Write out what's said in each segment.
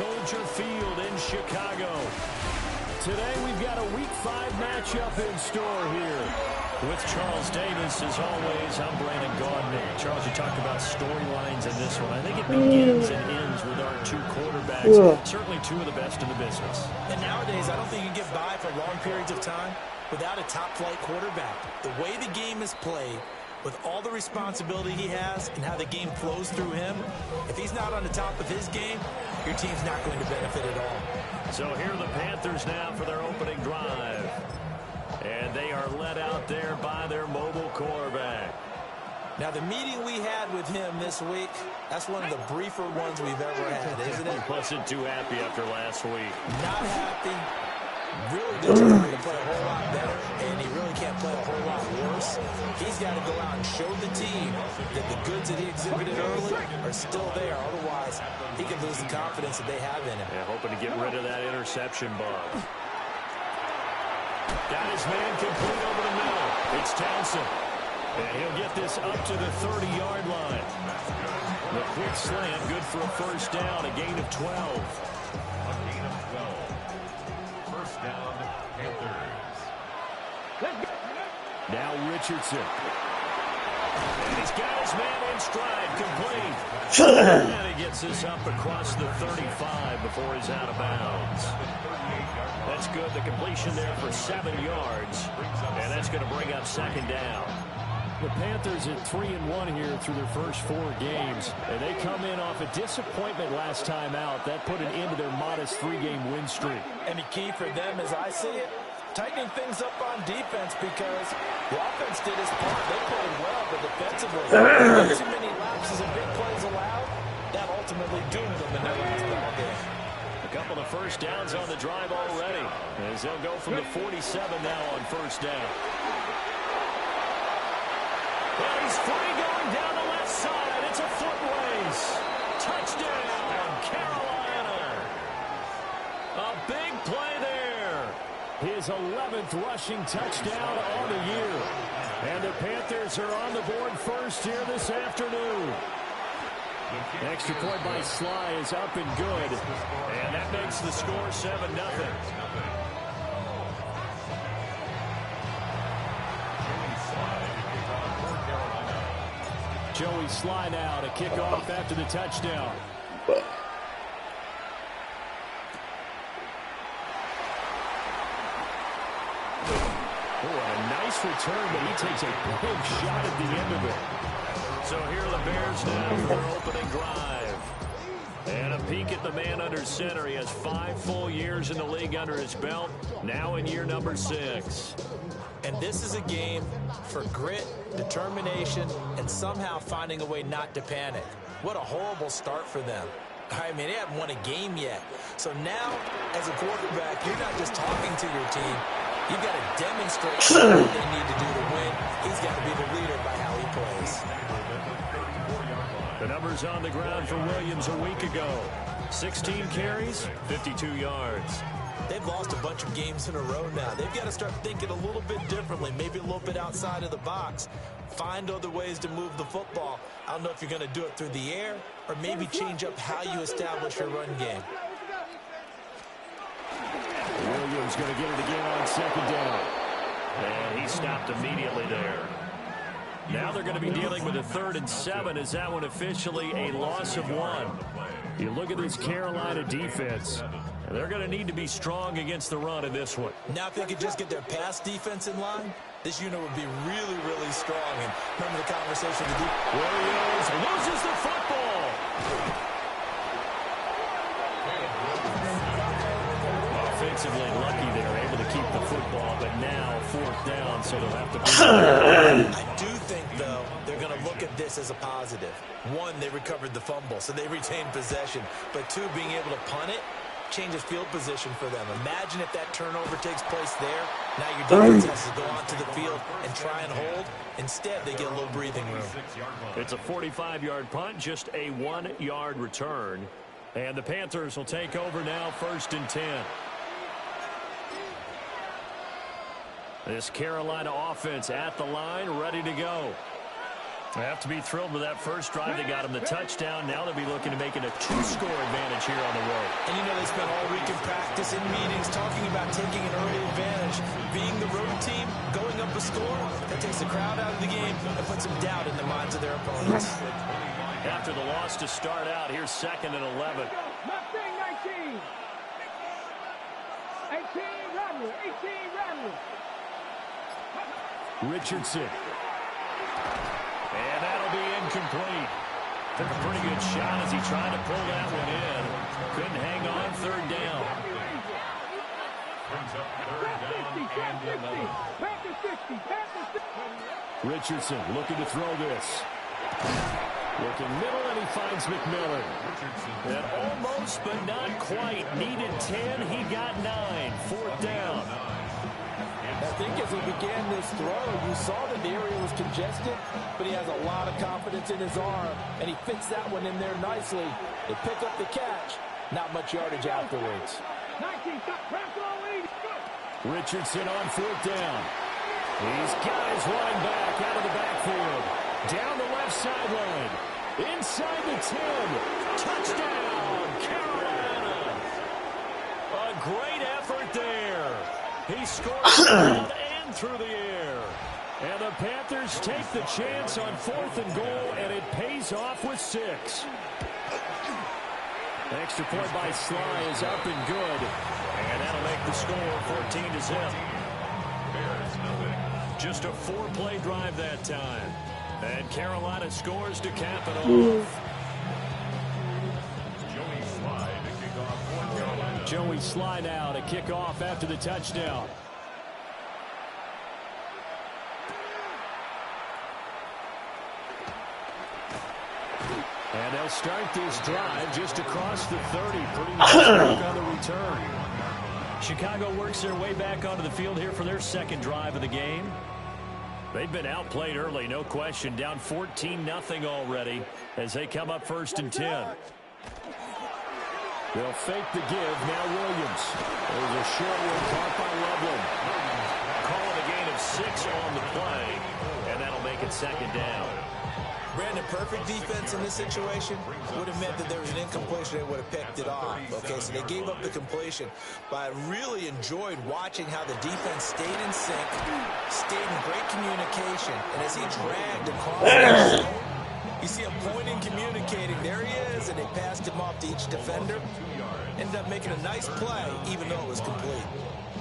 Soldier Field in Chicago. Today we've got a Week 5 matchup in store here. With Charles Davis, as always, I'm Brandon Gaudin. Charles, you talked about storylines in this one. I think it begins and ends with our two quarterbacks, certainly two of the best in the business. And nowadays, I don't think you can get by for long periods of time without a top-flight quarterback. The way the game is played, with all the responsibility he has and how the game flows through him, if he's not on the top of his game, your team's not going to benefit at all. So here are the Panthers now for their opening drive. And they are led out there by their mobile quarterback. Now, the meeting we had with him this week, that's one of the briefer ones we've ever had, isn't it? He wasn't too happy after last week. Not happy. Really determined to play a whole lot better, and he really can't play a whole lot worse. He's got to go out and show the team that the goods that he exhibited early are still there. Otherwise, he can lose the confidence that they have in him. Yeah, hoping to get rid of that interception bug. Got his man complete over the middle. It's Townsend. And he'll get this up to the 30-yard line. The quick slant, good for a first down, a gain of 12. A gain of 12. First down, Panthers. Now Richardson. And he's got his man in stride, complete. And he gets this up across the 35 before he's out of bounds. That's good. The completion there for 7 yards. And that's going to bring up second down. The Panthers at 3-1 here through their first 4 games. And they come in off a disappointment last time out. That put an end to their modest 3-game win streak. And the key for them, as I see it, tightening things up on defense, because the offense did its part. They played well, but defensively, too many lapses and big plays allowed, that ultimately doomed them in their last ball game. A couple of first downs on the drive already, as they'll go from the 47 now on first down. Well, he's free going down the left side. It's a foot race. Touchdown, Carolina. A big play there. His 11th rushing touchdown on the year. And the Panthers are on the board first here this afternoon. Extra point by Sly is up and good. And that makes the score 7-0. Joey Sly now to kick off after the touchdown. A nice return, but he takes a big shot at the end of it. So here are the Bears now for their opening drive. And a peek at the man under center. He has 5 full years in the league under his belt, now in year number 6. And this is a game for grit, determination, and somehow finding a way not to panic. What a horrible start for them. I mean, they haven't won a game yet. So now, as a quarterback, you're not just talking to your team. You've got to demonstrate what they need to do to win. He's got to be the leader by how he plays. The numbers on the ground for Williams a week ago. 16 carries, 52 yards. They've lost a bunch of games in a row now. They've got to start thinking a little bit differently, maybe a little bit outside of the box. Find other ways to move the football. I don't know if you're going to do it through the air or maybe change up how you establish your run game. Williams going to get it again on second down. And he stopped immediately there. Now they're going to be dealing with a 3rd and 7. Is that one officially a loss of 1? You look at this Carolina defense, and they're going to need to be strong against the run in this one. Now if they could just get their pass defense in line, this unit would be really, really strong. And remember the conversation with Williams loses the football. Offensively lucky they're able to keep the football, but now 4th down, so they'll have to be. I do think, though, they're going to look at this as a positive. 1, they recovered the fumble, so they retained possession. But 2, being able to punt it changes field position for them. Imagine if that turnover takes place there. Now your defense has to go onto the field and try and hold. Instead, they get a little breathing room. It's a 45-yard punt, just a 1-yard return. And the Panthers will take over now, 1st and 10. This Carolina offense at the line, ready to go. They have to be thrilled with that first drive. They got him the touchdown. Now they'll be looking to make it a 2-score advantage here on the road. And you know they spent all week in practice, in meetings, talking about taking an early advantage. Being the road team, going up a score, that takes the crowd out of the game and puts some doubt in the minds of their opponents. After the loss to start out, here's 2nd and 11. 19. 18, Radley. 18, Radley. Richardson. And that'll be incomplete. Took a pretty good shot as he tried to pull that one in. Couldn't hang on. 3rd down. Brings up 3rd down and 11. Richardson looking to throw this. Looking middle, and he finds McMillan. And almost, but not quite. Needed 10. He got 9. 4th down. I think as he began this throw, you saw that the area was congested, but he has a lot of confidence in his arm, and he fits that one in there nicely. They pick up the catch. Not much yardage afterwards. 19, Richardson on 4th down. He's got his running back out of the backfield. Down the left sideline. Inside the 10. Touchdown, Carolina. A great effort there. He scores down and through the air. And the Panthers take the chance on 4th and goal, and it pays off with 6. Extra point by Sly is up and good. And that'll make the score 14-0. Just a 4-play drive that time. And Carolina scores to cap it off. Joey Sly now to kick off after the touchdown. And they'll start this drive just across the 30. Pretty nice work on the return. Chicago works their way back onto the field here for their 2nd drive of the game. They've been outplayed early, no question. Down 14-0 already as they come up 1st and 10. They'll fake the give. Now Williams. There's a short one caught by Loveland. Call it a gain of 6 on the play, and that'll make it 2nd down. Brandon, perfect defense in this situation would have meant that there was an incompletion. They would have picked it off. Okay, so they gave up the completion. But I really enjoyed watching how the defense stayed in sync, stayed in great communication. And as he dragged across the zone, you see him pointing, communicating. There he is, and they passed him off to each defender. Ended up making a nice play, even though it was complete.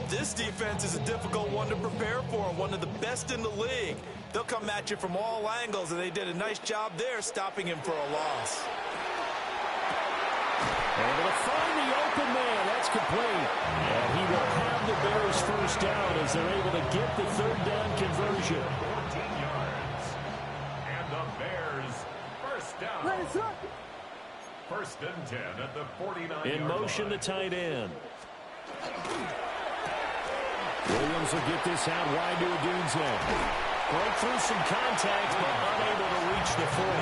This defense is a difficult one to prepare for, one of the best in the league. They'll come at you from all angles, and they did a nice job there stopping him for a loss. Able to find the open man. That's complete. And he will have the Bears 1st down as they're able to get the 3rd down conversion. 14 yards. And the Bears 1st down. 1st and 10 at the 49-yard line. In motion, the tight end. Williams will get this out wide to Odunze. Broke through some contact, but unable to reach the 40.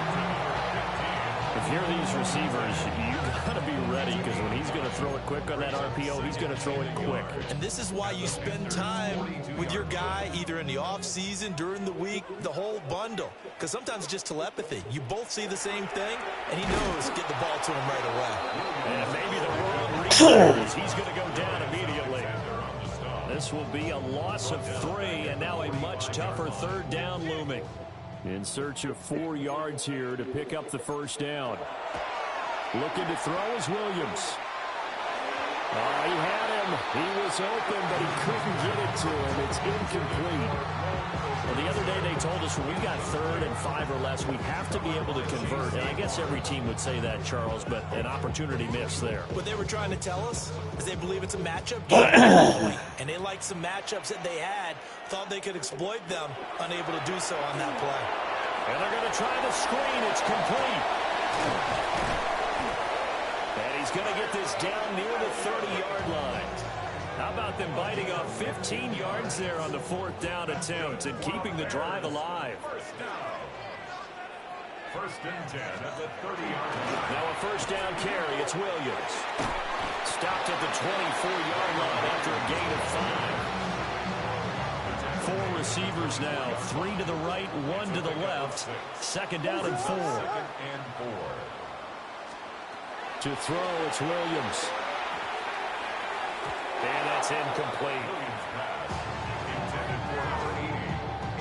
If you're these receivers, you've got to be ready, because when he's going to throw it quick on that RPO, he's going to throw it quick. And this is why you spend time with your guy either in the offseason, during the week, the whole bundle. Because sometimes it's just telepathy. You both see the same thing, and he knows get the ball to him right away. And maybe the wrong read, he's going to go down immediately. This will be a loss of 3, and now a much tougher 3rd down looming. In search of 4 yards here to pick up the 1st down. Looking to throw is Williams. He had him. He was open, but he couldn't get it to him. It's incomplete. Well, the other day they told us when we got 3rd and 5 or less, we have to be able to convert. And I guess every team would say that, Charles, but an opportunity missed there. What they were trying to tell us is they believe it's a matchup game. And they liked some matchups that they had, thought they could exploit them, unable to do so on that play. And they're going to try the screen. It's complete. And he's going to get this down near the 30-yard line. How about them biting off 15 yards there on the 4th down attempt and keeping the drive alive? 1st and 10 at the 30-yard line. Now a 1st down carry. It's Williams. Stopped at the 24-yard line after a gain of 5. four receivers now. 3 to the right, 1 to the left. 2nd down and 4. To throw, it's Williams. And that's incomplete. Intended for number 80.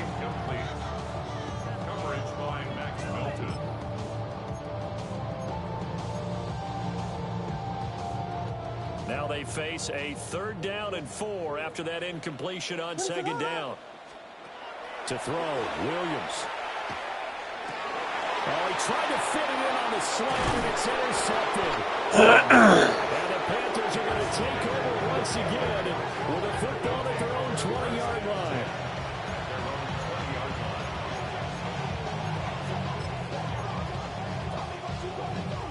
Incomplete. Coverage by Max Melton. Now they face a 3rd down and 4 after that incompletion on 2nd down. To throw, Williams. Oh, he tried to fit it in on the slant, and it's intercepted. And the Panthers are going to take over once again with a football at their own 20-yard line.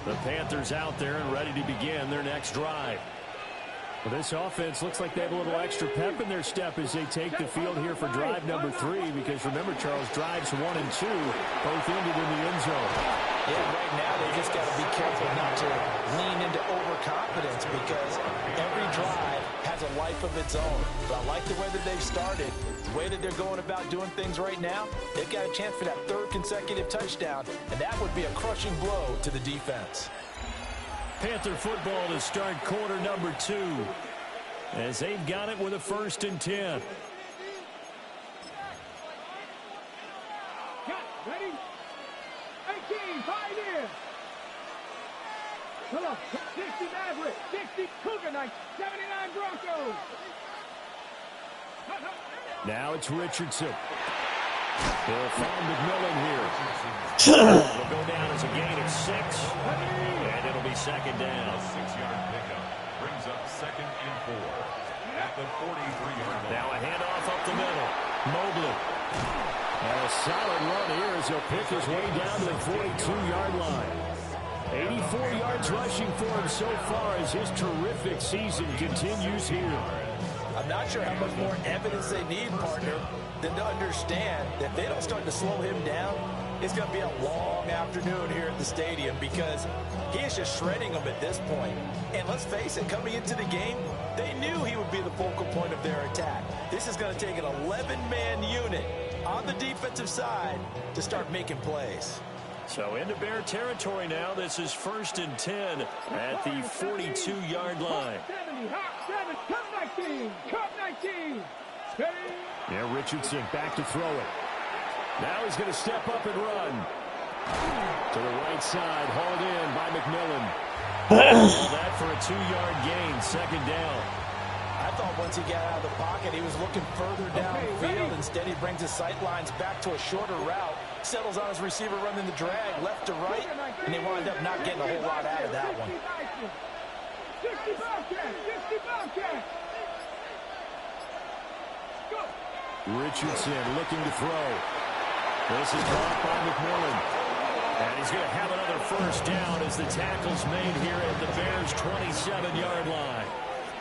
The Panthers out there and ready to begin their next drive. Well, this offense looks like they have a little extra pep in their step as they take the field here for drive number 3, because remember, Charles, drives 1 and 2 both ended in the end zone. Yeah, right now they just got to be careful not to lean into overconfidence, because every drive has a life of its own. But I like the way that they've started, the way that they're going about doing things right now. They've got a chance for that 3rd consecutive touchdown, and that would be a crushing blow to the defense. Panther football to start quarter number 2 as they've got it with a 1st and 10. Ready? 18, 5 in. Come on. 60 Maverick, 60 Cougar Knights, 79 Broncos. Now it's Richardson. They'll find McMillan here. It'll go down as a gain of 6, and it'll be 2nd down. 6-yard pickup brings up 2nd and 4 at the 43-yard line. Now a handoff up the middle. Mobley. And a solid run here as he'll pick his way down to the 42-yard line. 84 yards rushing for him so far as his terrific season continues here. I'm not sure how much more evidence they need, partner, than to understand that if they don't start to slow him down, it's going to be a long afternoon here at the stadium, because he is just shredding them at this point. And let's face it, coming into the game, they knew he would be the focal point of their attack. This is going to take an 11-man unit on the defensive side to start making plays. So into Bear territory now. This is 1st and 10 at the 42-yard line. 70, hot 7, cut 19, cut 19. Ready? Yeah, Richardson back to throw it. Now he's going to step up and run. To the right side, hauled in by McMillan. That for a 2-yard gain, 2nd down. I thought once he got out of the pocket, he was looking further downfield. Instead, he brings his sight lines back to a shorter route, settles on his receiver running the drag left to right, and they wind up not getting a whole lot out of that one. 60 Bobcats, 60 Bobcats. Go. Richardson looking to throw. This is caught by McMillan. And he's going to have another 1st down as the tackle's made here at the Bears' 27-yard line.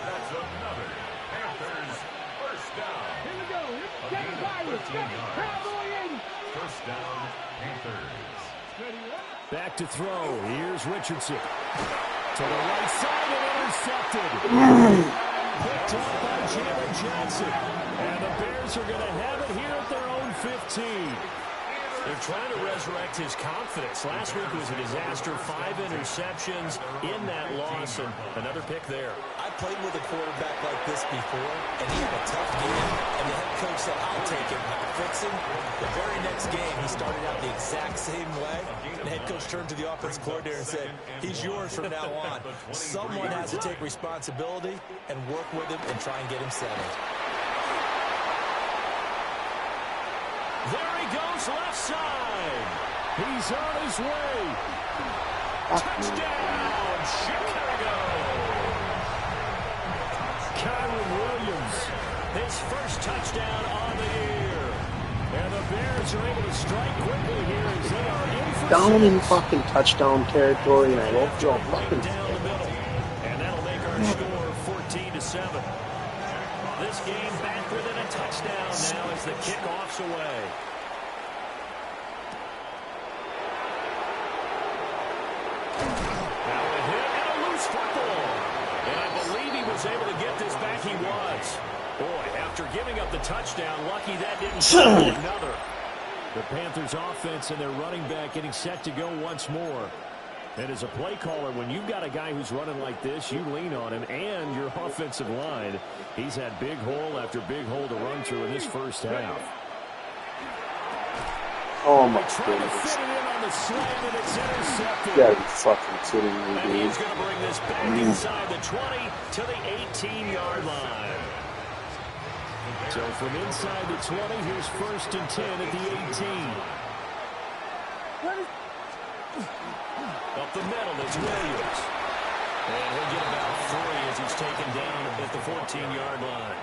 That's another Panthers 1st down. Here we go. A gain of 13 yards. Cowboy 80. 1st down, Panthers. Back to throw. Here's Richardson. To the right side and intercepted. Picked up by Jalen Johnson. And the Bears are going to have it here at their own 15. They're trying to resurrect his confidence. Last week was a disaster. 5 interceptions in that loss, and another pick there. I played with a quarterback like this before, and he had a tough game, and the head coach said, I'll take him, I'll fix him. The very next game, he started out the exact same way, and the head coach turned to the offensive coordinator and said, he's yours from now on. Someone has to take responsibility and work with him and try and get him settled. There he goes, left side. He's on his way. Touchdown, Chicago. Kyron Williams, his 1st touchdown on the year. And the Bears are able to strike quickly here as they are in for down 6. in fucking touchdown territory, and I don't feel fucking Down the middle. And that'll make our score 14-7. This game back within a touchdown now as the kickoff's away. Now a hit and a loose football. And I believe he was able to get this back. He was. Boy, after giving up the touchdown, lucky that didn't come another. The Panthers offense and their running back getting set to go once more. And as a play caller, when you've got a guy who's running like this, you lean on him and your offensive line. He's had big hole after big hole to run through in this first half. Oh my Trying to goodness. fit it in on the slam, and it's intercepted. You gotta be fucking kidding me, And he's dude. going to bring this back inside the 20 to the 18-yard line. So from inside the 20, here's 1st and 10 at the 18. Up the middle, it's Williams. And he'll get about 3 as he's taken down at the 14-yard line.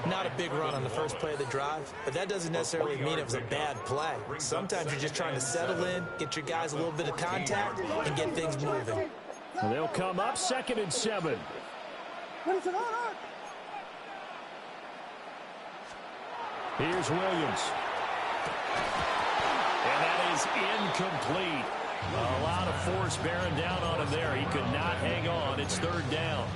Not a big run on the first play of the drive, but that doesn't necessarily mean it was a bad play. Sometimes you're just trying to settle in, get your guys a little bit of contact, and get things moving. And they'll come up 2nd and 7. Here's Williams. And that is incomplete. A lot of force bearing down on him there. He could not hang on. It's 3rd down.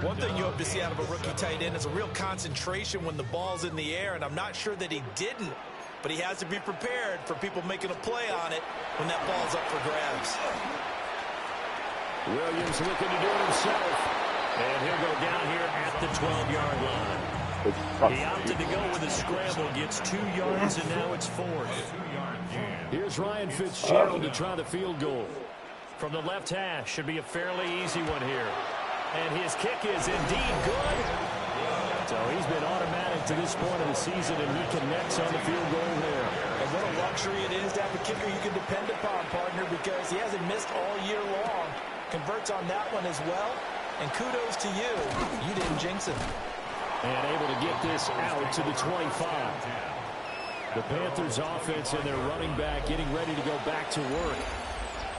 One thing you hope to see out of a rookie tight end is a real concentration when the ball's in the air, and I'm not sure that he didn't, but he has to be prepared for people making a play on it when that ball's up for grabs. Williams looking to do it himself. And he'll go down here at the 12-yard line. He opted to go with a scramble, gets 2 yards, and now it's 4th. Here's Ryan Fitzgerald to try the field goal. From the left hash, should be a fairly easy one here. And his kick is indeed good. So he's been automatic to this point of the season, and he connects on the field goal there. And what a luxury it is to have a kicker you can depend upon, partner, because he hasn't missed all year long. Converts on that one as well. And kudos to you. You didn't jinx him. And able to get this out to the 25. The Panthers offense and their running back getting ready to go back to work.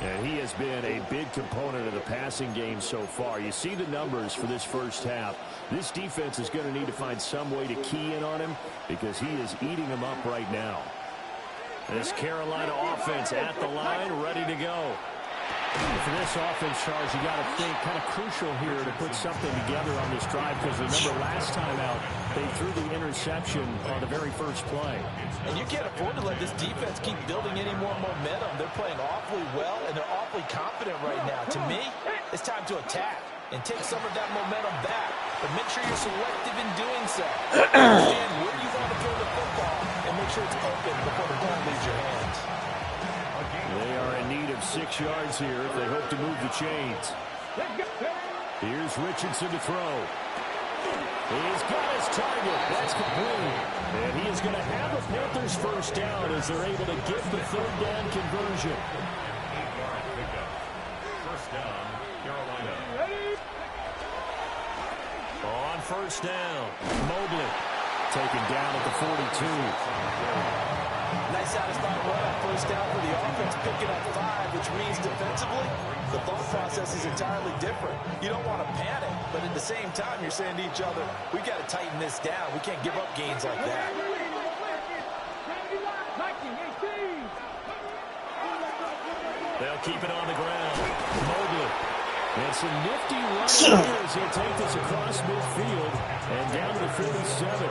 And he has been a big component of the passing game so far. You see the numbers for this first half. This defense is going to need to find some way to key in on him because he is eating them up right now. This Carolina offense at the line, ready to go. For this offense, Charles, you got to think kind of crucial here to put something together on this drive because remember last time out, they threw the interception on the very first play. And you can't afford to let this defense keep building any more momentum. They're playing awfully well, and they're awfully confident right now. To me, it's time to attack and take some of that momentum back. But make sure you're selective in doing so. Understand where you want to throw the football and make sure it's open before the ball leaves your hands. They are in need of 6 yards here if they hope to move the chains. Here's Richardson to throw. He's got his target. That's complete. And he is going to have the Panthers first down as they're able to get the 3rd down conversion. First down, Carolina. On first down, Mobley taken down at the 42. Nice satisfying run on first down for the offense, picking up 5, which means defensively, the thought process is entirely different. You don't want to panic, but at the same time, you're saying to each other, we've got to tighten this down. We can't give up gains like that. They'll keep it on the ground. Mobley. And some nifty running here as he'll take this across midfield and down to the 47.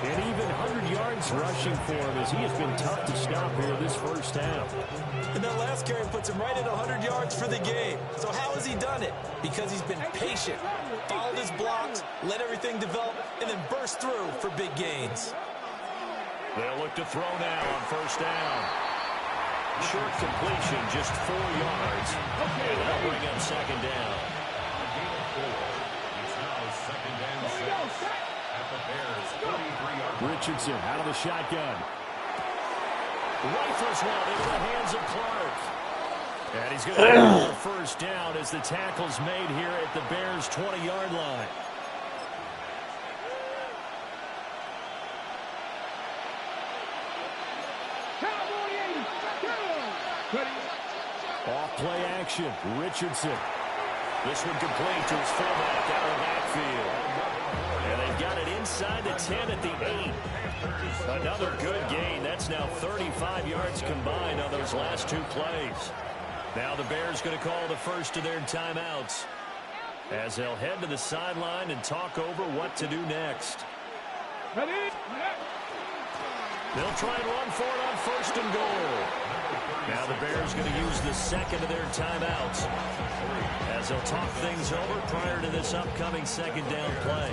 And even 100 yards rushing for him as he has been tough to stop here this first half. And that last carry puts him right at 100 yards for the game. So how has he done it? Because he's been patient, followed his blocks, let everything develop, and then burst through for big gains. They'll look to throw now on first down. Short completion, just 4 yards. And they'll bring up 2nd down. It's now 2nd and 6 at the Bears' 43-yard. Richardson out of the shotgun. Rifles one into the hands of Clark. And he's going to get the first down as the tackle's made here at the Bears' 20-yard line. Off play action, Richardson. This one complete to his fullback out of the backfield. And they've got it inside the 10 at the 8. Another good gain. That's now 35 yards combined on those last 2 plays. Now the Bears going to call the first of their timeouts. as they'll head to the sideline and talk over what to do next. Ready? They'll try and run for it on 1st and goal. Now the Bears going to use the second of their timeouts as they'll talk things over prior to this upcoming second down play.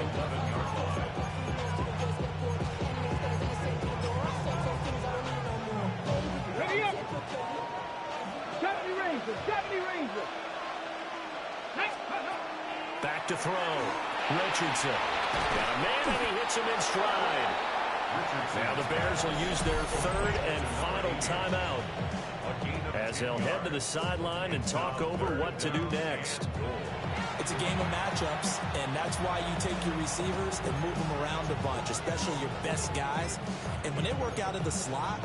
Ready up. 70 Rangers. 70 Rangers. Back to throw. Richardson. Got a man and he hits him in stride. Now the Bears will use their third and final timeout as they'll head to the sideline and talk over what to do next. It's a game of matchups, and that's why you take your receivers and move them around a bunch, especially your best guys. And when they work out of the slot,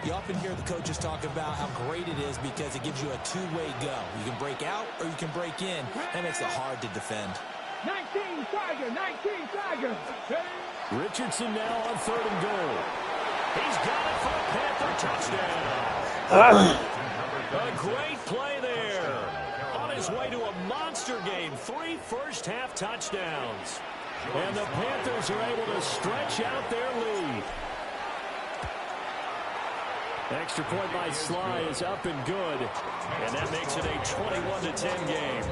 you often hear the coaches talk about how great it is because it gives you a two-way go. You can break out or you can break in. That makes it hard to defend. 19 Tiger. 19 Tiger. Richardson now on 3rd and goal. He's got it for a Panther touchdown. A great play there. On his way to a monster game. 3 first-half touchdowns. And the Panthers are able to stretch out their lead. Extra point by Sly is up and good. And that makes it a 21-10 game.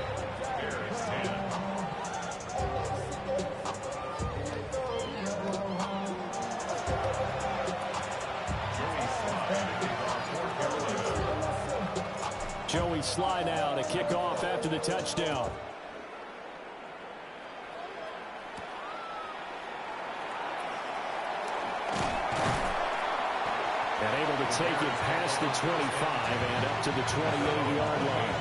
Joey Sly now to kick off after the touchdown. And able to take it past the 25 and up to the 28-yard line.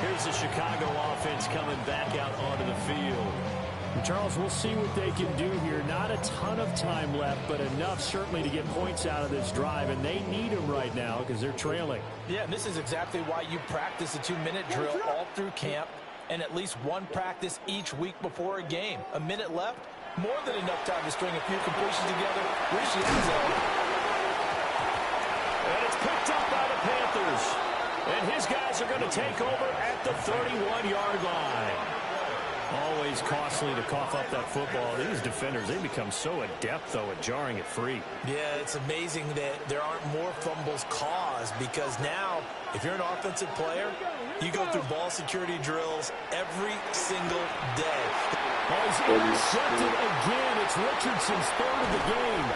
Here's the Chicago offense coming back out onto the field. And Charles, we'll see what they can do here. Not a ton of time left, but enough certainly to get points out of this drive, and they need them right now because they're trailing. Yeah, and this is exactly why you practice a 2-minute drill all through camp and at least one practice each week before a game. A minute left, more than enough time to string a few completions together. Reach the end zone. And it's picked up by the Panthers. And his guys are going to take over at the 31-yard line. Always costly to cough up that football. These defenders, they become so adept, though, at jarring it free. Yeah, it's amazing that there aren't more fumbles caused because now, if you're an offensive player, you go through ball security drills every single day. As intercepted again, it's Richardson's third of the game.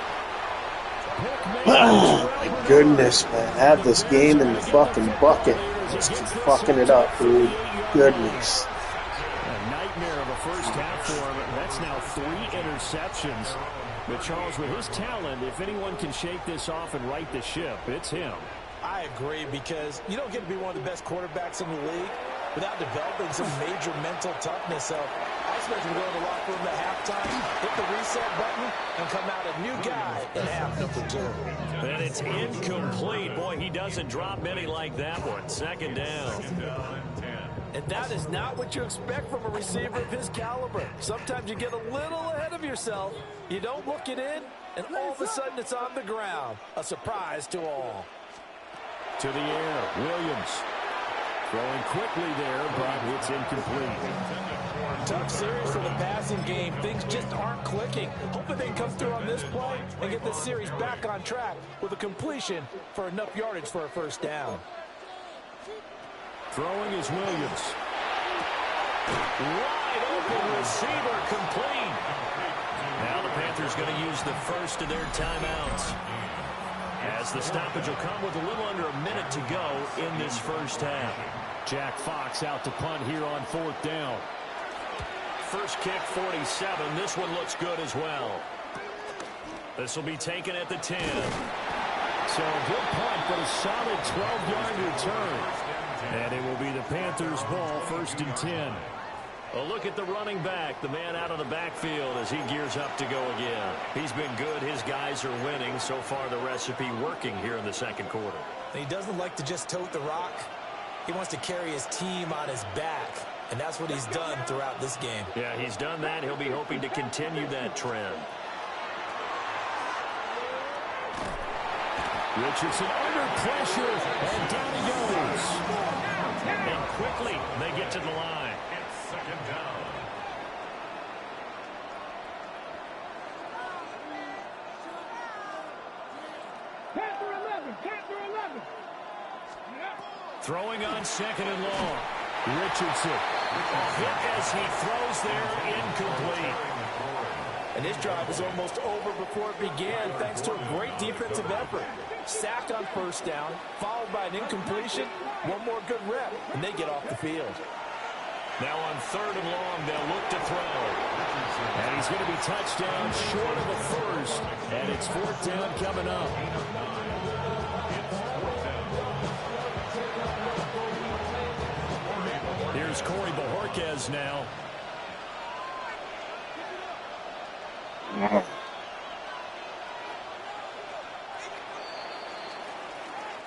Oh, my goodness, man. Have this game in the fucking bucket. Just keep fucking it up, dude. Goodness. Of a first half for him. That's now 3 interceptions. But Charles, with his talent, if anyone can shake this off and right the ship, it's him. I agree because you don't get to be one of the best quarterbacks in the league without developing some major mental toughness. So I expect him to go in the locker room at halftime, hit the reset button, and come out a new guy in half number 2. And it's incomplete. Boy, he doesn't drop many like that one. Second down. And that is not what you expect from a receiver of his caliber. Sometimes you get a little ahead of yourself. You don't look it in, and all of a sudden it's on the ground. A surprise to all. To the air, Williams. Throwing quickly there, but it's incomplete. Tough series for the passing game. Things just aren't clicking. Hoping they can come through on this play and get this series back on track with a completion for enough yardage for a first down. Throwing is Williams. Wide open receiver, complete. Now the Panthers going to use the first of their timeouts. As the stoppage will come with a little under a minute to go in this first half. Jack Fox out to punt here on 4th down. First kick, 47. This one looks good as well. This will be taken at the 10. So a good punt, but a solid 12-yard return. And it will be the Panthers' ball, 1st and 10. A look at the running back, the man out of the backfield as he gears up to go again. He's been good. His guys are winning. So far, the recipe working here in the second quarter. He doesn't like to just tote the rock. He wants to carry his team on his back, and that's what he's done throughout this game. Yeah, he's done that. He'll be hoping to continue that trend. Richardson under pressure, and down he goes. And quickly, they get to the line. It's second down. Throwing on second and long. Richardson. Hit as he throws there, incomplete. And this drive was almost over before it began thanks to a great defensive effort. Sacked on first down, followed by an incompletion. One more good rep, and they get off the field. Now on third and long, they'll look to throw. And he's going to be touchdown short of the first. And it's fourth down coming up. Here's Corey Bojorquez now.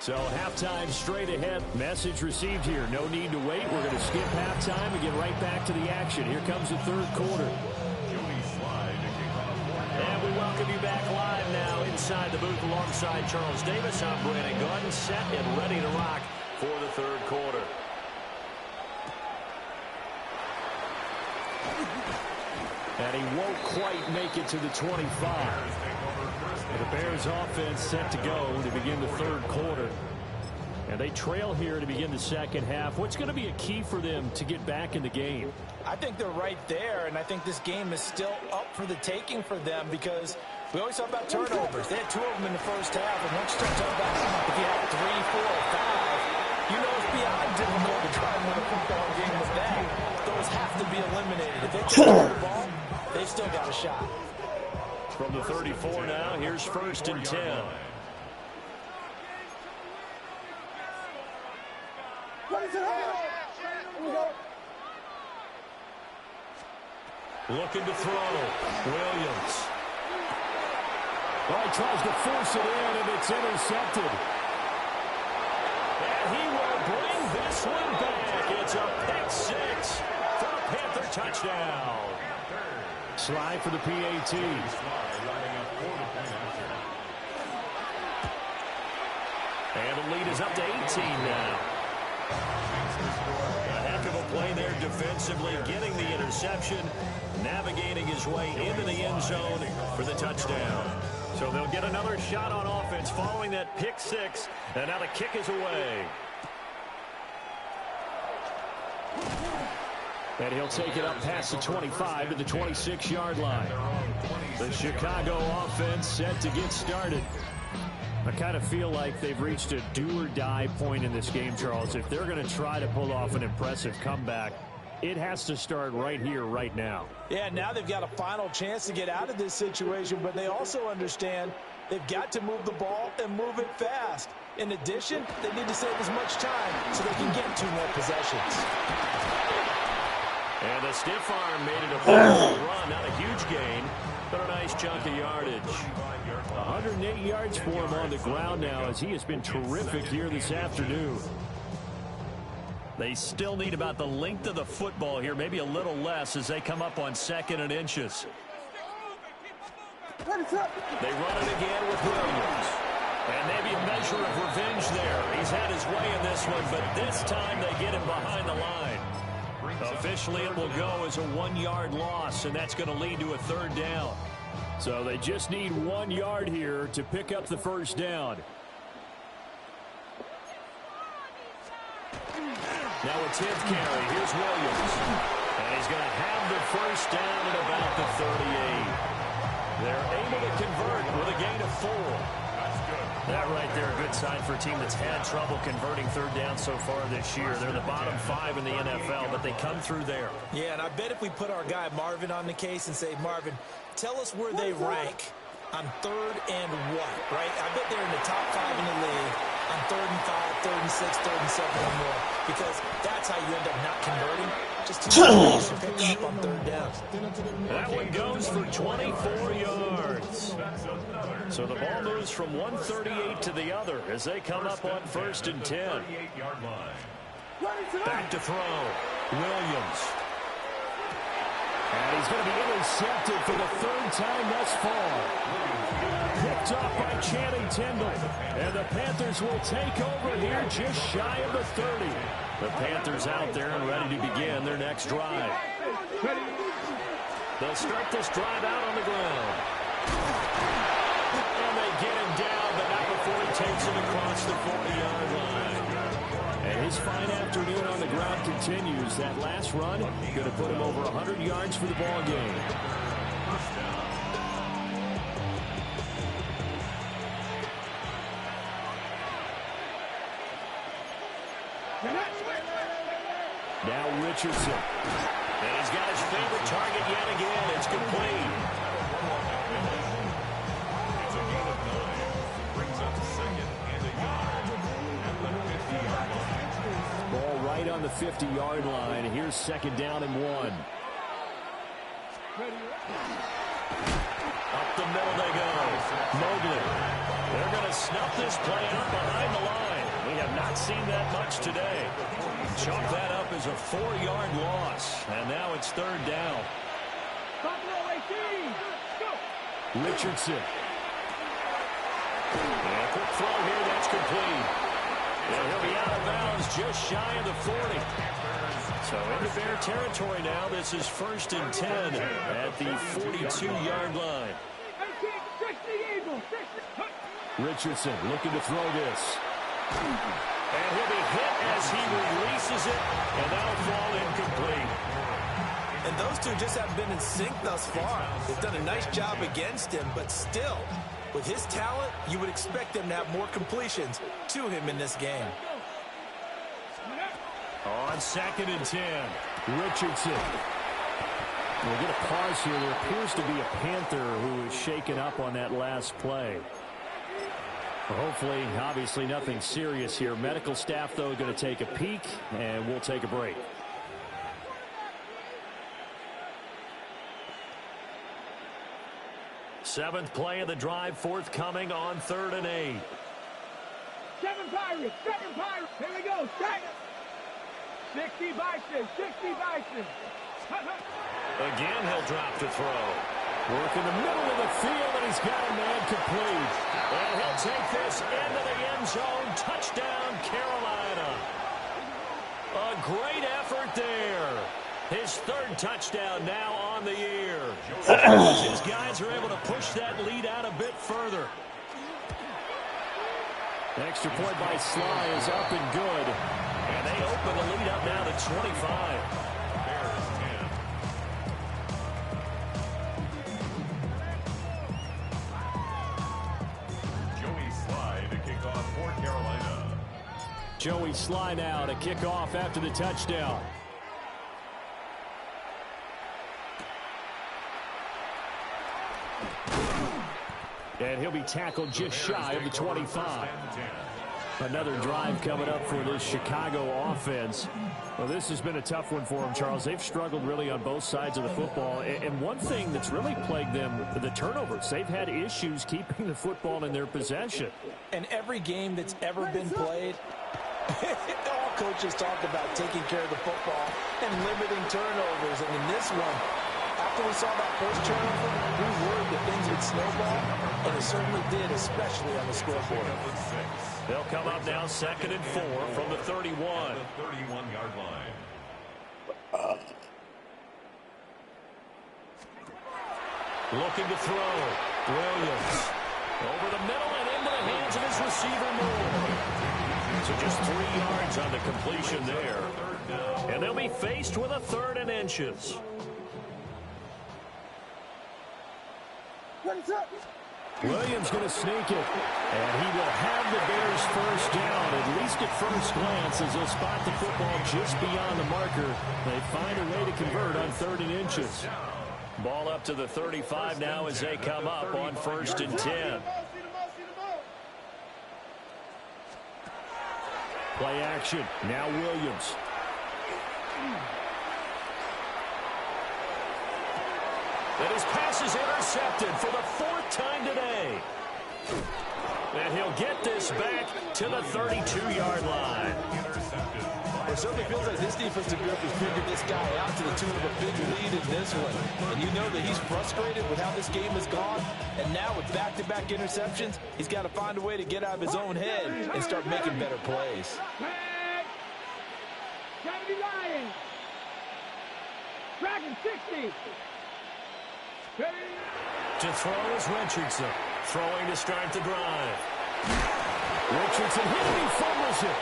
So halftime straight ahead. Message received here. No need to wait. We're going to skip halftime and get right back to the action. Here comes the third quarter. And we welcome you back live now inside the booth alongside Charles Davis. I'm Brandon Gordon, set and ready to rock for the third quarter. And he won't quite make it to the 25. The Bears offense set to go to begin the third quarter. And they trail here to begin the second half. What's going to be a key for them to get back in the game? I think they're right there, and I think this game is still up for the taking for them because we always talk about turnovers. They had 2 of them in the first half, and once you start talking about if you have 3, 4, 5, you know it's beyond difficult to try and win a football game with that. Those have to be eliminated. If they take the ball, they've still got a shot. From the 34 now, here's first and 10. Looking to throw. Williams. Well, he tries to force it in, and it's intercepted. And he will bring this one back. It's a pick 6 for a Panther touchdown. Slide for the PAT. And the lead is up to 18 now. A heck of a play there defensively, getting the interception, navigating his way into the end zone for the touchdown. So they'll get another shot on offense following that pick 6, and now the kick is away. And he'll take it up past the 25 to the 26-yard line. The Chicago offense set to get started. I kind of feel like they've reached a do-or-die point in this game, Charles. If they're going to try to pull off an impressive comeback, it has to start right here, right now. Yeah, now they've got a final chance to get out of this situation, but they also understand they've got to move the ball and move it fast. In addition, they need to save as much time so they can get 2 more possessions. And the stiff arm made it a full run. Not a huge gain, but a nice chunk of yardage. 108 yards for him on the ground now as he has been terrific here this afternoon. They still need about the length of the football here, maybe a little less as they come up on 2nd and inches. They run it again with Williams. And maybe a measure of revenge there. He's had his way in this one, but this time they get him behind the line. Officially, it will go as a 1-yard loss, and that's going to lead to a 3rd down. So they just need 1 yard here to pick up the first down. Now a 10th carry. Here's Williams. And he's going to have the first down at about the 38. They're able to convert with a gain of 4. That right there, a good sign for a team that's had trouble converting 3rd down so far this year. They're the bottom 5 in the NFL, but they come through there. Yeah, and I bet if we put our guy Marvin on the case and say, Marvin, tell us where they rank on 3rd and what, right? I bet they're in the top 5 in the league on 3rd and 5, 3rd and 6, 3rd and 7 or more, because that's how you end up not converting. Just too much to pick up on 3rd down. That one goes for 24 yards. So the ball moves from 138 to the other as they come up on 1st and 10. Back to throw. Williams. And he's going to be intercepted for the 3rd time thus far. Picked up by Channing Tindall. And the Panthers will take over here just shy of the 30. The Panthers out there and ready to begin their next drive. They'll start this drive out on the ground. And they get him down, but not before he takes it across the 40-yard line. And his fine afternoon on the ground continues. That last run going to put him over 100 yards for the ball game. Now Richardson. And he's got his favorite target yet again. It's complete. It's a gain of 9. Brings up second and a yard at the 50-yard line. Ball right on the 50-yard line. Here's second down and 1. Up the middle they go. Mobley. They're going to snuff this play up behind the line. We have not seen that much today. Chalk that up as a 4-yard loss. And now it's third down. Richardson. And a quick throw here. That's complete. And he'll be out of bounds just shy of the 40. So into Bear territory now. This is 1st and 10 at the 42-yard line. Richardson looking to throw this. And he'll be hit as he releases it, and that'll fall incomplete. And those two just haven't been in sync thus far. They've done a nice job against him, but still, with his talent, you would expect him to have more completions to him in this game. On 2nd and 10, Richardson. We'll get a pause here. There appears to be a Panther who is shaken up on that last play. Hopefully, obviously, nothing serious here. Medical staff, though, going to take a peek, and we'll take a break. Seventh play of the drive forthcoming on 3rd and 8. 7 Pirates, 7 Pirates. Here we go. 60 Bison, 60 Bison. Again, he'll drop to throw. Work in the middle of the field, and he's got a man complete. And he'll take this into the end zone. Touchdown, Carolina. A great effort there. His 3rd touchdown now on the year. His guys are able to push that lead out a bit further. Extra point by Sly is up and good. And they open the lead up now to 25. Joey Sly now to kick off after the touchdown. And he'll be tackled just shy of the 25. Another drive coming up for this Chicago offense. Well, this has been a tough one for them, Charles. They've struggled really on both sides of the football. And one thing that's really plagued them, the turnovers. They've had issues keeping the football in their possession. And every game that's ever been played, all coaches talk about taking care of the football and limiting turnovers. And in this one, after we saw that first turnover, we worried that things would snowball, and it certainly did, especially on the scoreboard. They'll come up now 2nd and 4 from the 31. The 31-yard line. Looking to throw. Williams. Over the middle and into the hands of his receiver, Moore. So just 3 yards on the completion there. And they'll be faced with a 3rd and inches. Williams going to sneak it. And he will have the Bears first down, at least at first glance, as they'll spot the football just beyond the marker. They find a way to convert on 3rd and inches. Ball up to the 35 now as they come up on 1st and 10. Play action. Now Williams. And his pass is intercepted for the 4th time today. And he'll get this back to the 32-yard line. It certainly feels like this defensive group has figured this guy out to the tune of a big lead in this one. And you know that he's frustrated with how this game has gone. And now with back-to-back interceptions, he's got to find a way to get out of his own head and start making better plays. 70 Lions. Dragon 60. To throw is Richardson. Throwing to start the drive. Richardson hit it, he fumbles it.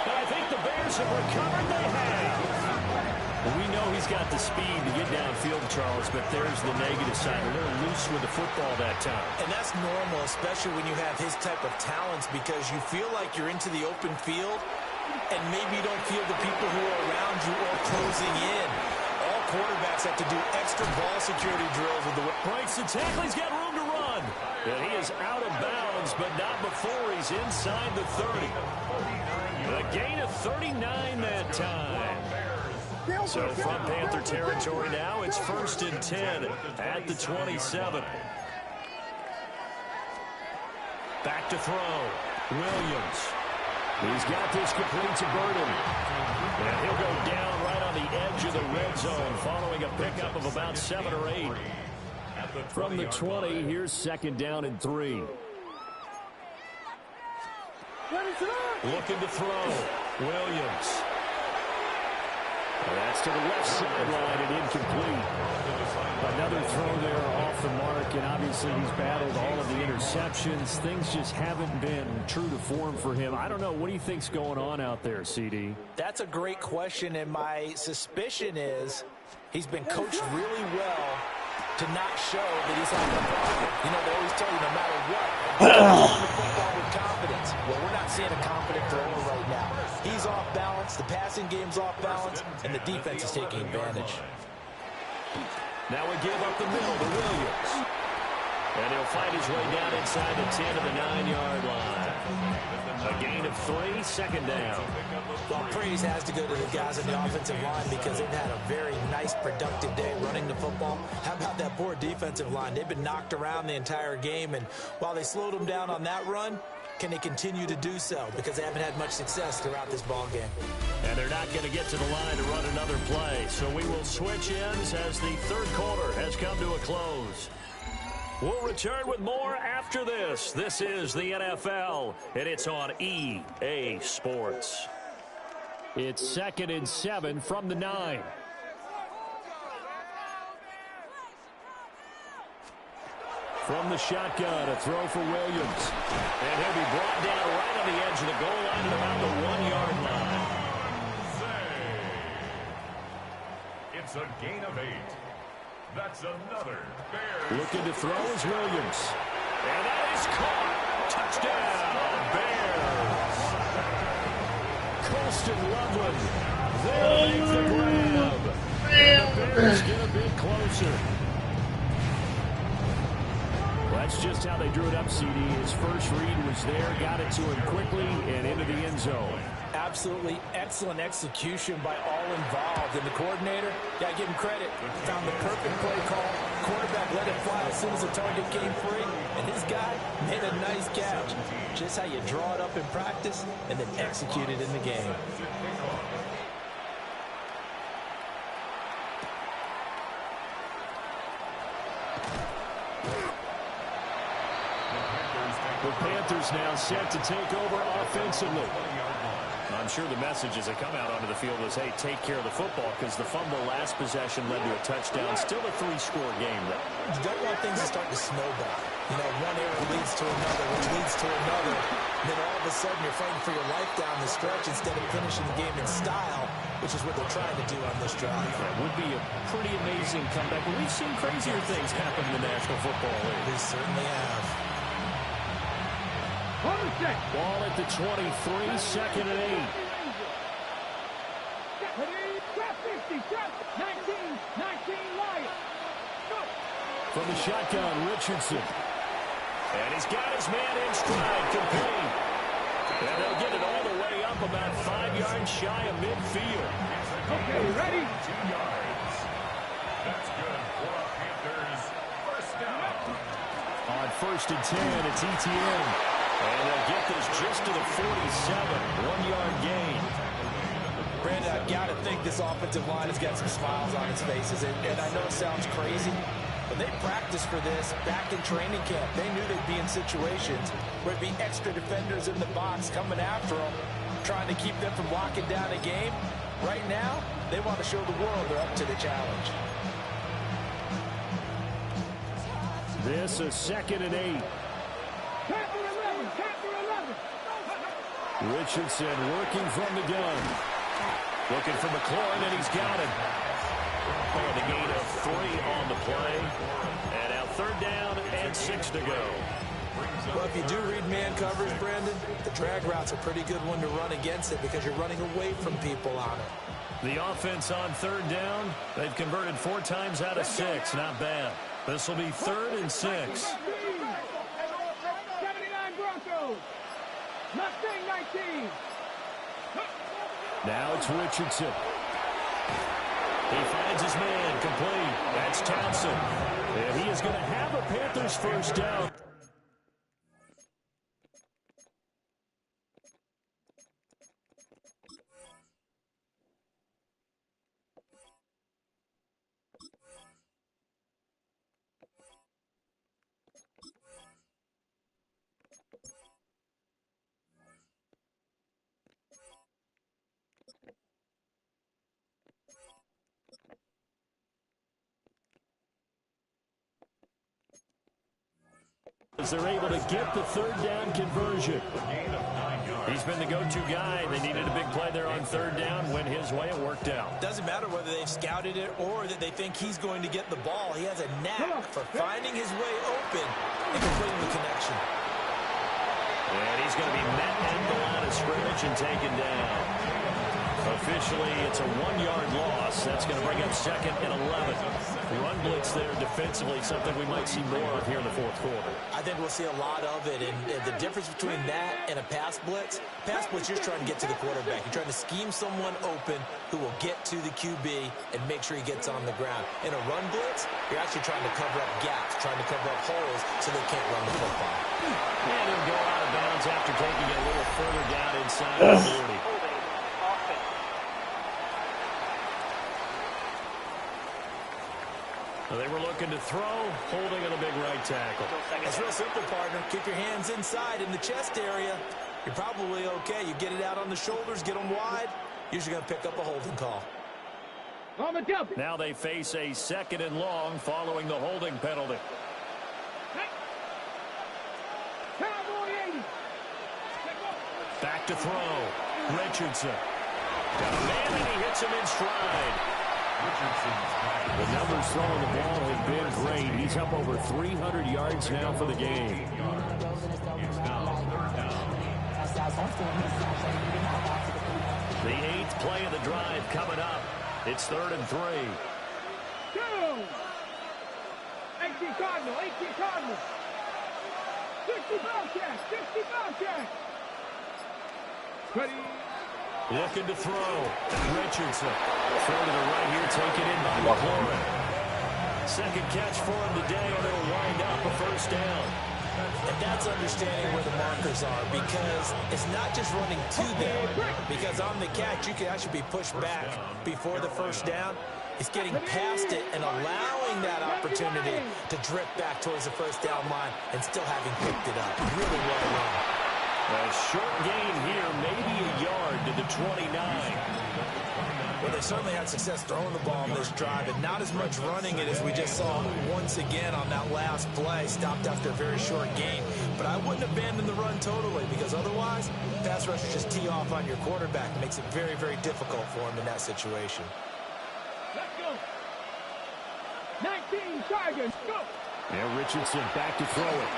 And I think the Bears have recovered. They have. Well, we know he's got the speed to get downfield, Charles, but there's the negative side. A little loose with the football that time. And that's normal, especially when you have his type of talents, because you feel like you're into the open field and maybe you don't feel the people who are around you or closing in. All quarterbacks have to do extra ball security drills with the breaks the tackle. He's got room to run. And he is out of bounds, but not before he's inside the 30. A gain of 39 that time. So from Panther territory now, it's 1st and 10 at the 27. Back to throw. Williams. He's got this complete to Burden. And he'll go down right on the edge of the red zone following a pickup of about 7 or 8. From the 20, here's 2nd down and 3. Looking to throw. Williams. That's to the left sideline and incomplete. Another throw there off the mark, and obviously he's battled all of the interceptions. Things just haven't been true to form for him. I don't know. What do you think's going on out there, CD? That's a great question, and my suspicion is he's been coached really well to not show that he's having a problem. You know, they always tell you no matter what, the football with confidence. Well, we're not seeing a confident thrower right now. He's off balance, the passing game's off balance, and the defense is taking advantage. Now we give up the middle to Williams. And he'll fight his way down inside the 10 of the 9-yard line. A gain of 3, 2nd down. Well, praise has to go to the guys on the offensive line because they've had a very nice, productive day running the football. How about that poor defensive line? They've been knocked around the entire game, and while they slowed them down on that run, can they continue to do so? Because they haven't had much success throughout this ball game. And they're not going to get to the line to run another play. So we will switch ends as the 3rd quarter has come to a close. We'll return with more after this. This is the NFL, and it's on EA Sports. It's 2nd and 7 from the 9. From the shotgun, a throw for Williams. And he'll be brought down right on the edge of the goal line at about the 1-yard line. It's a gain of 8. That's another Bears. Looking to throw is Williams. And that is caught. Touchdown, Bears. Colston Loveland. They'll make the grab. And the Bears get a bit closer. That's just how they drew it up, CD. His first read was there, got it to him quickly, and into the end zone. Absolutely excellent execution by all involved. And the coordinator, got to give him credit, found the perfect play call. Quarterback let it fly as soon as the target came free. And this guy made a nice catch. Just how you draw it up in practice and then execute it in the game. The Panthers now set to take over offensively. I'm sure the messages that come out onto the field was, hey, take care of the football, because the fumble last possession led to a touchdown. Still a 3-score game, though. You don't want things to start to snowball. You know, one error leads to another, which leads to another. Then all of a sudden you're fighting for your life down the stretch instead of finishing the game in style, which is what they're trying to do on this drive. That would be a pretty amazing comeback. But we've seen crazier things happen in the National Football League. They certainly have. Ball at the 23, 2nd and 8. From the shotgun, Richardson. And he's got his man in stride, complete. And they'll get it all the way up about 5 yards shy of midfield. Okay, ready? 2 yards. That's good for the Panthers. First down. On 1st and 10, it's ETN. And they'll get this just to the 47, 1-yard gain. Brandon, I've got to think this offensive line has got some smiles on its faces. And I know it sounds crazy, but they practiced for this back in training camp. They knew they'd be in situations where it'd be extra defenders in the box coming after them, trying to keep them from locking down a game. Right now, they want to show the world they're up to the challenge. This is 2nd and 8. Panther 11, Panther 11. Richardson working from the gun. Looking for McLaurin, and he's got it. Oh, the gain of 3 on the play. And now 3rd down and 6 to go. Well, if you do read man coverage, Brandon, the drag route's a pretty good one to run against it because you're running away from people on it. The offense on 3rd down, they've converted 4 times out of 6. Not bad. This will be 3rd and 6. 79 Broncos. Mustang 19. Now it's Richardson. He finds his man complete. That's Townsend. And he is going to have a Panthers 1st down. As they're able to get the 3rd down conversion. He's been the go-to guy. They needed a big play there on 3rd down. Went his way. It worked out. Doesn't matter whether they've scouted it or that they think he's going to get the ball. He has a knack for finding his way open and completing the connection. And he's going to be met at the line of scrimmage and taken down. Officially, it's a 1-yard loss. That's going to bring up 2nd and 11. Run blitz there defensively, something we might see more of here in the 4th quarter. I think we'll see a lot of it. And the difference between that and a pass blitz, you're trying to get to the quarterback. You're trying to scheme someone open who will get to the QB and make sure he gets on the ground. In a run blitz, you're actually trying to cover up gaps, trying to cover up holes so they can't run the football. And he'll go out of bounds after taking it a little further down inside the 40. They were looking to throw, holding on a big right tackle. It's real simple, partner. Keep your hands inside in the chest area. You're probably okay. You get it out on the shoulders, get them wide. Usually going to pick up a holding call. Now they face a 2nd and long following the holding penalty. Back to throw. Richardson. Got a man, and he hits him in stride. The numbers throwing the ball have been great. He's up over 300 yards now for the game. The 8th play of the drive coming up. It's 3rd and 3. 18 Cardinal, 18 Cardinal. 60 Bobcat, 60 Bobcat. Ready. Looking to throw. Richardson. Throw to the right here, taken in by McLaurin. 2nd catch for him today, and it'll wind up a 1st down. And that's understanding where the markers are, because it's not just running to them. Because on the catch, you can actually be pushed back before the 1st down. It's getting past it and allowing that opportunity to drift back towards the 1st down line and still having picked it up. Really well run. A short gain here, maybe a yard to the 29. Well, they certainly had success throwing the ball in this drive, and not as much running it as we just saw once again on that last play. Stopped after a very short gain. But I wouldn't abandon the run totally, because otherwise, pass rushers just tee off on your quarterback. It makes it very, very difficult for him in that situation. Let's go. 19 Tigers, go. Now Richardson back to throw it.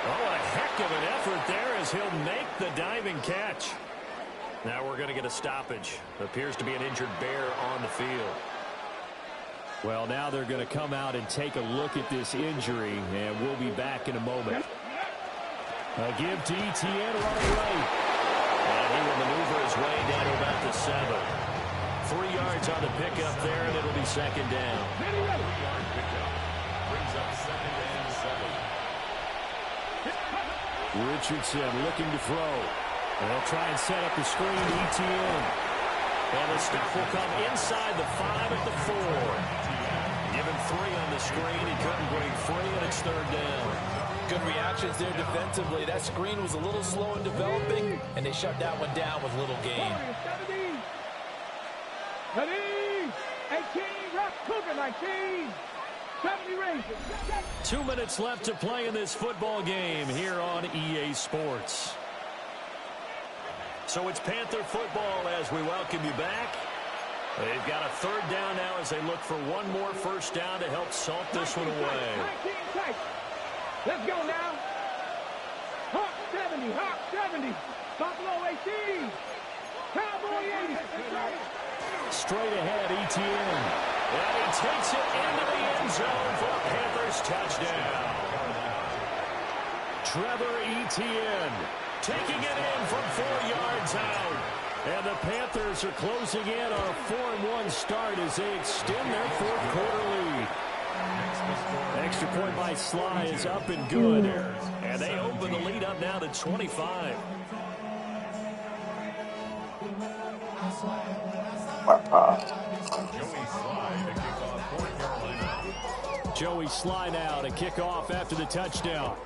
Oh, a heck of an effort there as he'll make the diving catch. Now we're going to get a stoppage. Appears to be an injured Bear on the field. Well, now they're going to come out and take a look at this injury, and we'll be back in a moment. A give to Etienne running right. And he will maneuver his way down to about the 7. 3 yards on the pickup there, and it'll be 2nd down. Richardson looking to throw. And they'll try and set up the screen to Etienne. And the stop will come inside the 5 at the 4. Given 3 on the screen, he couldn't break free, and it's 3rd down. Good reactions there defensively. That screen was a little slow in developing, and they shut that one down with little gain. 18, Rock Cougar 19. 2 minutes left to play in this football game here on EA Sports. So it's Panther football as we welcome you back. They've got a third down now as they look for one more first down to help salt this one away. 19 tight. Let's go now. Hawk 70, Hawk 70. Buffalo 18. Cowboy 80. Straight ahead, Etienne. And he takes it into the end zone for a Panthers touchdown. Trevor Etienne taking it in from 4 yards out. And the Panthers are closing in on a 4-1 start as they extend their fourth quarter lead. Extra point by Sly is up and good. And they open the lead up now to 25. Joey Sly now to kick off after the touchdown.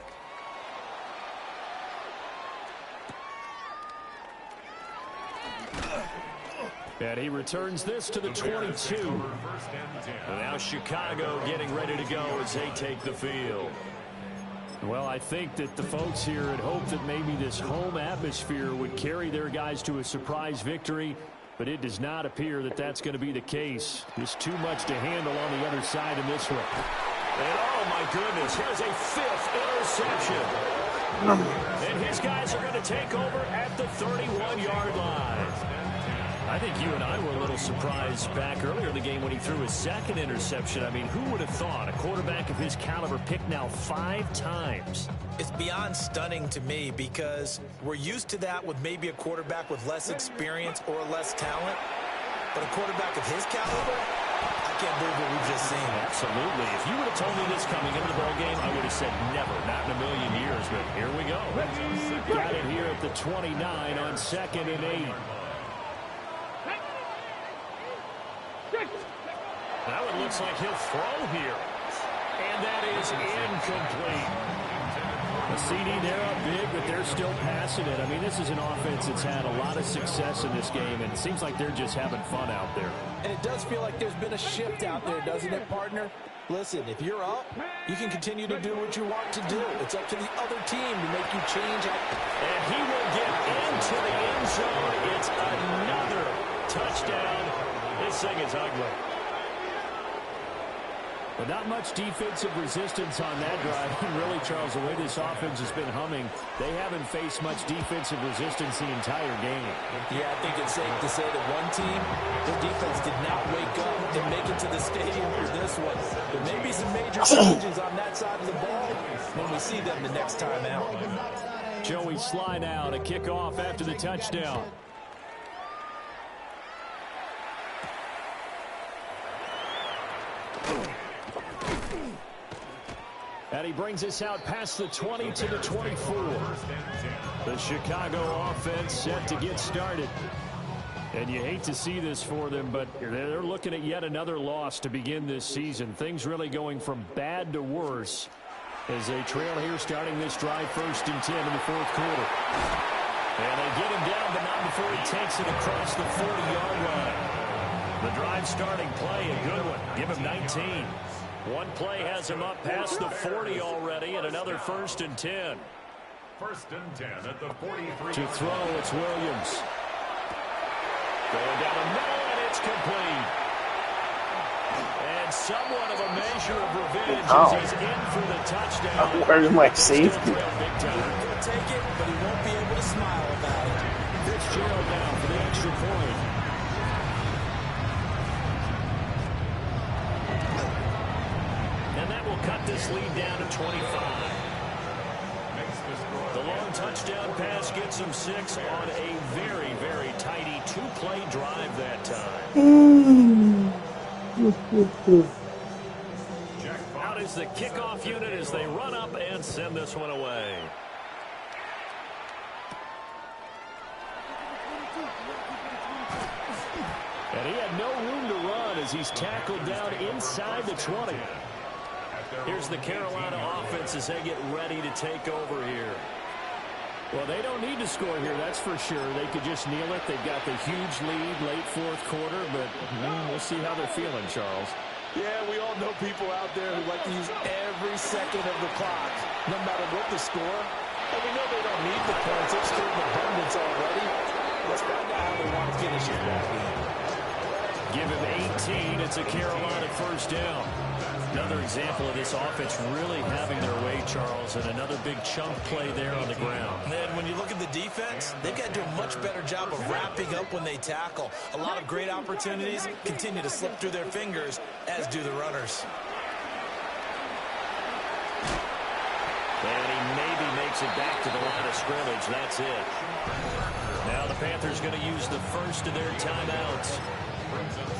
And he returns this to the 22. And now Chicago getting ready to go as they take the field. Well, I think that the folks here had hoped that maybe this home atmosphere would carry their guys to a surprise victory, but it does not appear that that's going to be the case. Just too much to handle on the other side in this one. And oh my goodness, here's a 5th interception. And his guys are going to take over at the 31-yard line. I think you and I were a little surprised back earlier in the game when he threw his 2nd interception. I mean, who would have thought a quarterback of his caliber picked now 5 times? It's beyond stunning to me because we're used to that with maybe a quarterback with less experience or less talent. But a quarterback of his caliber, I can't believe what we've just seen. Absolutely. If you would have told me this coming into the ballgame, I would have said never, not in a million years. But here we go. Got it here at the 29 on 2nd and 8. That one looks like he'll throw here. And that is incomplete. The CD, they're up big, but they're still passing it. I mean, this is an offense that's had a lot of success in this game, and it seems like they're just having fun out there. And it does feel like there's been a shift out there, doesn't it, partner? Listen, if you're up, you can continue to do what you want to do. It's up to the other team to make you change. And he will get into the end zone. It's another touchdown. This thing is ugly. But not much defensive resistance on that drive. And really, Charles, the way this offense has been humming, they haven't faced much defensive resistance the entire game. Yeah, I think it's safe to say that one team, their defense did not wake up and make it to the stadium for this one. There may be some major changes on that side of the ball when we see them the next time out. Joey Sly now to kick off after the touchdown. And he brings us out past the 20 to the 24. The Chicago offense set to get started. And you hate to see this for them, but they're looking at yet another loss to begin this season. Things really going from bad to worse as they trail here starting this drive 1st and 10 in the 4th quarter. And they get him down, but not before he takes it across the 40-yard line. The drive starting play, a good one. Give him 19. One play has him up past the 40 already, and another 1st and 10. 1st and 10 at the 43. To throw, it's Williams. Going down the middle, and it's complete. And somewhat of a measure of revenge as he's in for the touchdown. Where's my safety? He'll take it, but he won't be able to smile about it. Fitzgerald down for the extra point. And that will cut this lead down to 25. The long touchdown pass gets him 6 on a very, very tidy 2-play drive that time. Out is the kickoff unit as they run up and send this one away. And he had no room to run as he's tackled down inside the 20. Here's the Carolina offense as they get ready to take over here. Well, they don't need to score here, that's for sure. They could just kneel it. They've got the huge lead late 4th quarter, but we'll see how they're feeling, Charles. Yeah, we all know people out there who like to use every second of the clock, no matter what the score. And we know they don't need the points. They've scored in abundance already. Let's find out how they want to finish his ball game. Give him 18. It's a Carolina first down. Another example of this offense really having their way, Charles, and another big chunk play there on the ground. And when you look at the defense, they've got to do a much better job of wrapping up when they tackle. A lot of great opportunities continue to slip through their fingers, as do the runners. And he maybe makes it back to the line of scrimmage. That's it. Now the Panthers going to use the first of their timeouts.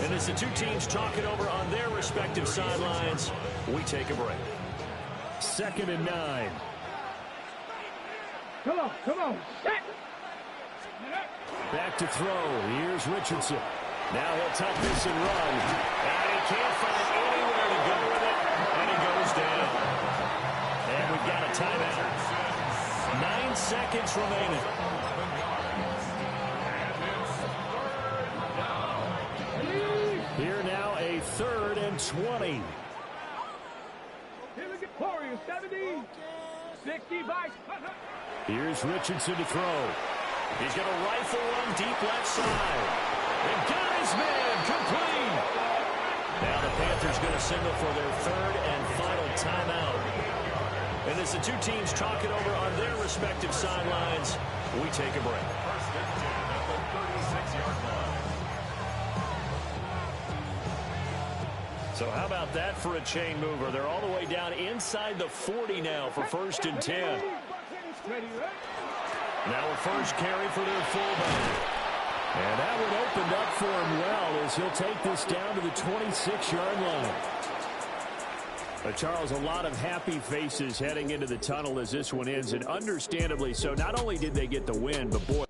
And as the two teams talk it over on their respective sidelines, we take a break. 2nd and 9. Come on, come on. Back to throw. Here's Richardson. Now he'll tuck this and run. And he can't find anywhere to go with it. And he goes down. And we've got a timeout. 9 seconds remaining. Here now a 3rd and 20. Here we go. Warriors, 70. 65. Here's Richardson to throw. He's going to rifle one deep left side. And got his man complete. Now the Panthers going to signal for their 3rd and final timeout. And as the two teams talk it over on their respective sidelines, we take a break. First and 10 at the 36-yard line. So how about that for a chain mover? They're all the way down inside the 40 now for 1st and 10. Now a first carry for their fullback. And that one opened up for him well as he'll take this down to the 26-yard line. Charles, a lot of happy faces heading into the tunnel as this one ends, and understandably so. Not only did they get the win, but boy...